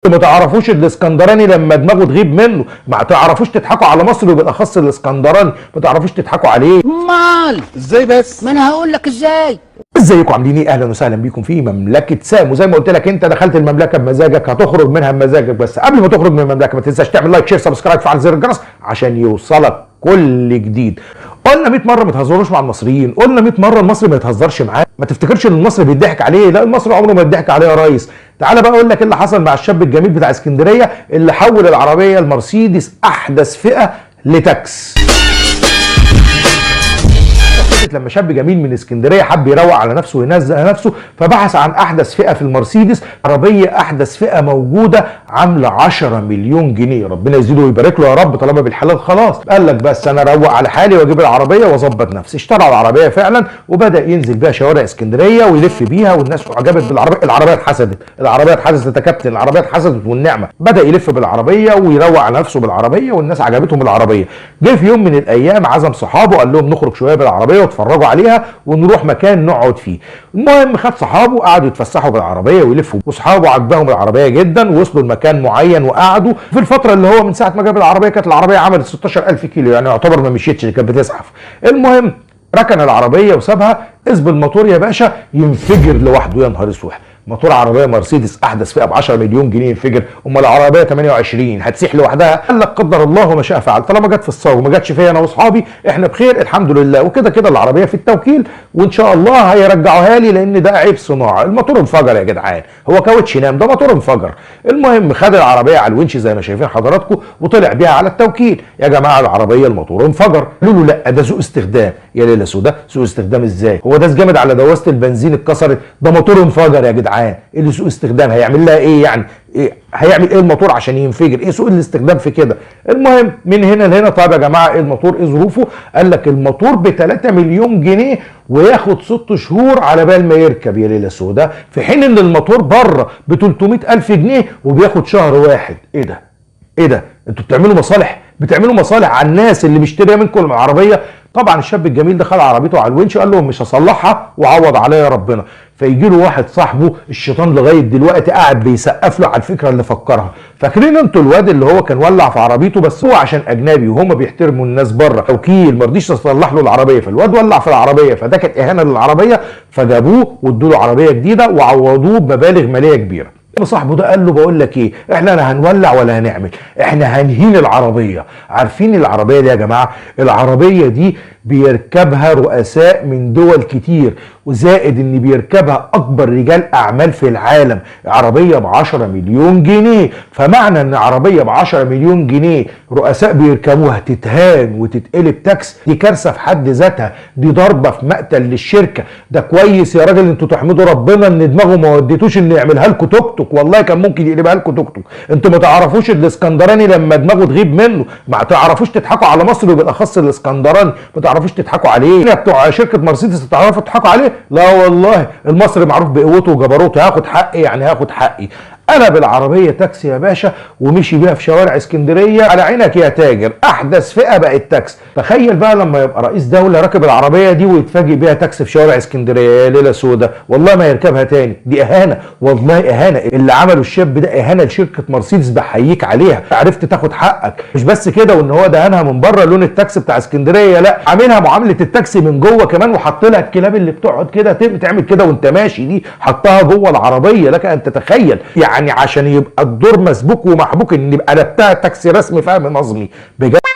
ما تعرفوش الاسكندراني لما دماغه تغيب منه، ما تعرفوش تضحكوا على مصر وبالاخص الاسكندراني، ما تعرفوش تضحكوا عليه. امال ازاي بس؟ ما انا هقول لك ازاي. ازيكم عاملين ايه؟ اهلا وسهلا بيكم في مملكه سام. وزي ما قلت لك انت دخلت المملكه بمزاجك هتخرج منها بمزاجك، بس قبل ما تخرج من المملكه ما تنساش تعمل لايك شير سبسكرايب فعل زر الجرس عشان يوصلك كل جديد. قلنا 100 مره ما تهزروش مع المصريين، قلنا 100 مره المصري ما يتهزرش معاه، ما تفتكرش ان المصري بيضحك عليه، لا المصري عمره ما يضحك عليه يا ريس. تعالى بقى اقول لك ايه اللي حصل مع الشاب الجميل بتاع اسكندريه اللي حول العربيه المرسيدس احدث فئه لتاكس. لما شاب جميل من اسكندريه حب يروق على نفسه وينزه نفسه، فبحث عن احدث فئه في المرسيدس، عربيه احدث فئه موجوده عامله 10 مليون جنيه، ربنا يزيده ويبارك له يا رب طالما بالحلال خلاص. قال لك بس انا اروق على حالي واجيب العربيه واظبط نفسي. اشترى العربيه فعلا وبدا ينزل بيها شوارع اسكندريه ويلف بيها، والناس عجبت بالعربيه. العربيه اتحسدت، العربيه اتحسدت يا كابتن، العربيه اتحسدت والنعمه. بدا يلف بالعربيه ويروق على نفسه بالعربيه والناس عجبتهم العربيه. جه في يوم من الايام عزم صحابه قال لهم نخرج شويه بالعربيه واتفرجوا عليها ونروح مكان نقعد فيه. المهم خد صحابه قعدوا يتفسحوا بالعربيه ويلفوا، وصحابه عجبهم العربيه جدا ووصلوا لمكان معين وقعدوا. في الفتره اللي هو من ساعه ما جاب العربيه كانت العربيه عملت 16000 كيلو، يعني يعتبر ما مشيتش، كانت بتزحف. المهم ركن العربيه وسابها، اثبت الموتور يا باشا ينفجر لوحده. يا نهار اسود، موتور عربيه مرسيدس احدث فئه ب 10 مليون جنيه ينفجر؟ امال العربيه 28 هتسيح لوحدها؟ قال لك قدر الله وما شاء فعل، طالما جت في الصاج وما جاتش فيا انا واصحابي احنا بخير الحمد لله. وكده كده العربيه في التوكيل وان شاء الله هيرجعوها لي لان ده عيب صناعه. الموتور انفجر يا جدعان، هو كاوتش نام، ده موتور انفجر. المهم خد العربيه على الونش زي ما شايفين حضراتكم وطلع بيها على التوكيل. يا جماعه العربيه الموتور انفجر. قالوا له لا ده سوء استخدام. يا ليله سودا، سوء استخدام ازاي؟ هو ده جامد على دواسه البنزين اتكسرت؟ ده موتور انفجر يا جدعان. ايه اللي سوء استخدام؟ هيعمل لها ايه يعني؟ إيه هيعمل ايه الموتور عشان ينفجر؟ ايه سوء الاستخدام في كده؟ المهم من هنا لهنا، طيب يا جماعه ايه الموتور ايه ظروفه؟ قال لك الموتور ب 3 مليون جنيه وياخد 6 شهور على بال ما يركب. يا ليله سودا، في حين ان الموتور بره ب 300,000 جنيه وبياخد شهر واحد. ايه ده؟ ايه ده؟ انتوا بتعملوا مصالح، بتعملوا مصالح على الناس اللي مشتريه منكم العربيه. طبعا الشاب الجميل ده خد عربيته على الونش قال لهم مش هصلحها وعوض عليا ربنا. فيجي له واحد صاحبه الشيطان لغايه دلوقتي قاعد بيسقف له على الفكره اللي فكرها. فاكرين انتوا الواد اللي هو كان ولع في عربيته بس هو عشان اجنبي وهم بيحترموا الناس بره توكيل ما رضيش يصلح له العربيه، فالواد ولع في العربيه، فده كانت اهانه للعربيه، فجابوه وادوا له عربيه جديده وعوضوه بمبالغ ماليه كبيره. صاحبه ده قال له بقول لك ايه، احنا لا هنولع ولا هنعمل، احنا هنهين العربيه. عارفين العربيه دي يا جماعه؟ العربيه دي بيركبها رؤساء من دول كتير، وزائد ان بيركبها اكبر رجال اعمال في العالم. عربيه ب 10 مليون جنيه، فمعنى ان عربيه ب 10 مليون جنيه رؤساء بيركبوها تتهان وتتقلب تاكس، دي كارثه في حد ذاتها، دي ضربه في مقتل للشركه. ده كويس يا راجل انتوا تحمدوا ربنا ان دماغه ما وديتوش انه يعملها لكم توك توك، والله كان ممكن يقلبها لكم توك توك. انتوا ما تعرفوش الاسكندراني لما دماغه تغيب منه، ما تعرفوش تضحكوا على مصر وبالاخص الاسكندراني، ما تعرفوش تضحكوا عليه. بتوع شركه مرسيدس تعرفوا تضحكوا عليه؟ لا والله، المصري معروف بقوته وجبروته، هاخد حقي يعني هاخد حقي. قلب العربيه تاكسي يا باشا ومشي بيها في شوارع اسكندريه على عينك يا تاجر، احدث فئه بقت تاكسي. تخيل بقى لما يبقى رئيس دوله راكب العربيه دي ويتفاجئ بيها تاكسي في شوارع اسكندريه. يا ليله سودا، والله ما يركبها تاني، دي اهانه، والله اهانه. اللي عمله الشاب ده اهانه لشركه مرسيدس، بحييك عليها، عرفت تاخد حقك. مش بس كده وان هو دهنها من بره لون التاكسي بتاع اسكندريه، لا عاملها معامله التاكسي من جوه كمان، وحط لها الكلاب اللي بتقعد كده تعمل كده وانت ماشي دي، حطها جوه العربيه. لك ان تتخيل يعني عشان يبقى الدور مسبوك ومحبوك ان يبقى قلبتها تاكسي رسمي، فاهم نظمي بجد.